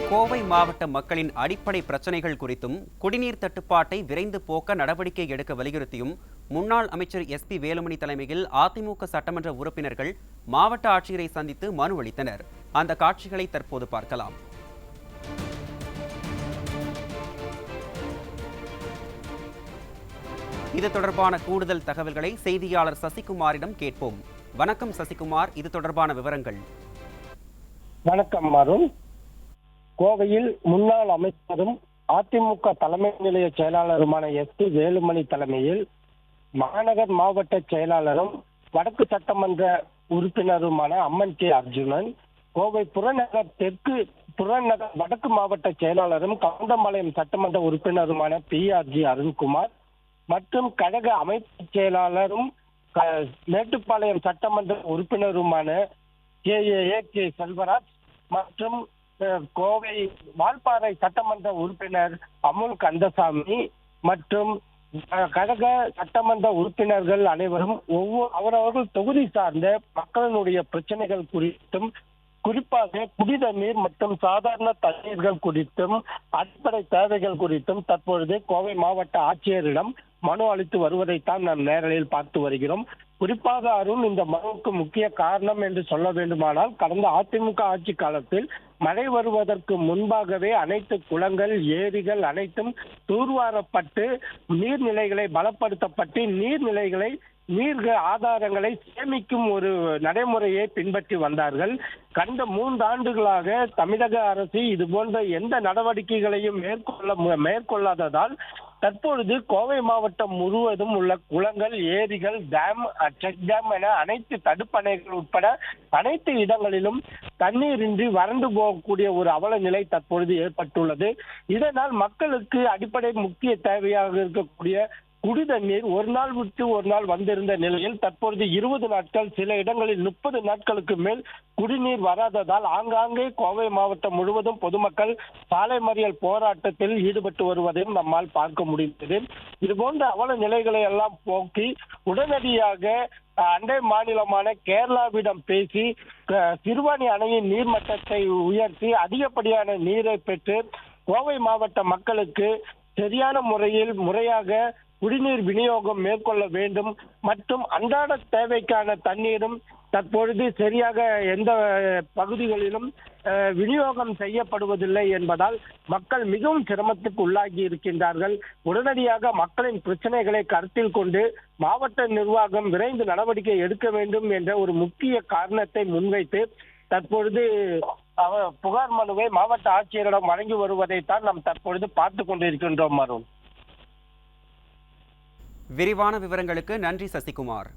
கோவை மாவட்ட மக்களின் அடிப்படை பிரச்சனைகள் குறித்தும் குடிநீர் தட்டுப்பாட்டை விரைந்து போக்க நடவடிக்கை எடுக்க வலியுறுத்தியும் முன்னாள் அமைச்சர் எஸ்பி வேலுமணி தலைமையில் அதிமுக சட்டமன்ற உறுப்பினர்கள் மாவட்ட ஆட்சியரை சந்தித்து மனு அளித்தனர். அந்த காட்சிகளை தற்போது பார்க்கலாம். இது தொடர்பான கூடுதல் தகவல்களை செய்தியாளர் சசிகுமாரிடம் கேட்போம். வணக்கம் சசிகுமார், இது தொடர்பான விவரங்கள். வணக்கம் அருண். கோவையில் முன்னாள் அமைச்சரும் அதிமுக தலைமை நிலைய செயலாளருமான எஸ்பி வேலுமணி தலைமையில் மாநகர் மாவட்ட செயலாளரும் வடக்கு சட்டமன்ற உறுப்பினருமான அம்மன் கே அர்ஜுனன், கோவை புறநகர் தெற்கு புறநகர் வடக்கு மாவட்ட செயலாளரும் கவுண்டம்பாளையம் சட்டமன்ற உறுப்பினருமான PRG அருண்குமார் மற்றும் கழக அமைப்பு செயலாளரும் மேட்டுப்பாளையம் சட்டமன்ற உறுப்பினருமான கே செல்வராஜ் மற்றும் கோவை வால்பாறை சட்டமன்ற உறுப்பினர் அமுல் கந்தசாமி மற்றும் கழக சட்டமன்ற உறுப்பினர்கள் அனைவரும் அவரவர்கள் தொகுதி சார்ந்த மக்களினுடைய பிரச்சனைகள் குறித்தும், குறிப்பாக குடித நீர் மற்றும் சாதாரண தண்ணீர்கள் குறித்தும் அடிப்படை தேவைகள் குறித்தும் தற்பொழுது கோவை மாவட்ட ஆட்சியரிடம் மனு அளித்து வருவதைத்தான் நாம் நேரலையில் பார்த்து வருகிறோம். குறிப்பாக அருண், இந்த மனுவுக்கு முக்கிய காரணம் என்று சொல்ல வேண்டுமானால், கடந்த அதிமுக ஆட்சி காலத்தில் மழை வருவதற்கு முன்பாகவே அனைத்து குளங்கள், ஏரிகள் அனைத்தும் தூர்வாரப்பட்டு நீர்நிலைகளை பலப்படுத்தப்பட்டு நீர் ஆதாரங்களை சேமிக்கும் ஒரு நடைமுறையை பின்பற்றி வந்தார்கள். கடந்த 3 ஆண்டுகளாக தமிழக அரசு இது போன்ற எந்த நடவடிக்கைகளையும் மேற்கொள்ளாததால் தற்பொழுது கோவை மாவட்டம் முழுவதும் உள்ள குளங்கள், ஏரிகள், டேம், செக் டேம் என அனைத்து தடுப்பணைகள் உட்பட அனைத்து இடங்களிலும் தண்ணீரின்றி வறண்டு போகக்கூடிய ஒரு அவல நிலை தற்பொழுது ஏற்பட்டுள்ளது. இதனால் மக்களுக்கு அடிப்படை முக்கிய தேவையாக இருக்கக்கூடிய குடித நீர் ஒரு நாள் விட்டு ஒரு நாள் வந்திருந்த நிலையில் தற்பொழுது 20 நாட்கள், சில இடங்களில் 30 நாட்களுக்கு மேல் குடிநீர் வராததால் ஆங்காங்கே கோவை மாவட்டம் முழுவதும் பொதுமக்கள் சாலை மறியல் போராட்டத்தில் ஈடுபட்டு வருவதையும் நம்மால் பார்க்க முடிந்தது. இது போன்ற அவல நிலைகளை எல்லாம் போக்கி உடனடியாக அண்டை மாநிலமான கேரளாவிடம் பேசி சிறுவாணி அணையின் நீர்மட்டத்தை உயர்த்தி அதிகப்படியான நீரை பெற்று கோவை மாவட்ட மக்களுக்கு சரியான முறையாக குடிநீர் விநியோகம் மேற்கொள்ள வேண்டும் மற்றும் அன்றாட தேவைக்கான தண்ணீரும் தற்பொழுது சரியாக எந்த பகுதிகளிலும் விநியோகம் செய்யப்படுவதில்லை என்பதால் மக்கள் மிகவும் சிரமத்துக்கு உள்ளாகி இருக்கின்றார்கள். உடனடியாக மக்களின் பிரச்சனைகளை கருத்தில் கொண்டு மாவட்ட நிர்வாகம் விரைந்து நடவடிக்கை எடுக்க வேண்டும் என்ற ஒரு முக்கிய காரணத்தை முன்வைத்து தற்பொழுது புகார் மனுவை மாவட்ட ஆட்சியரிடம் வழங்கி வருவதைத்தான் நாம் தற்பொழுது பார்த்து கொண்டிருக்கின்றோம். அருண், விரிவான விவரங்களுக்கு நன்றி சசிகுமார்.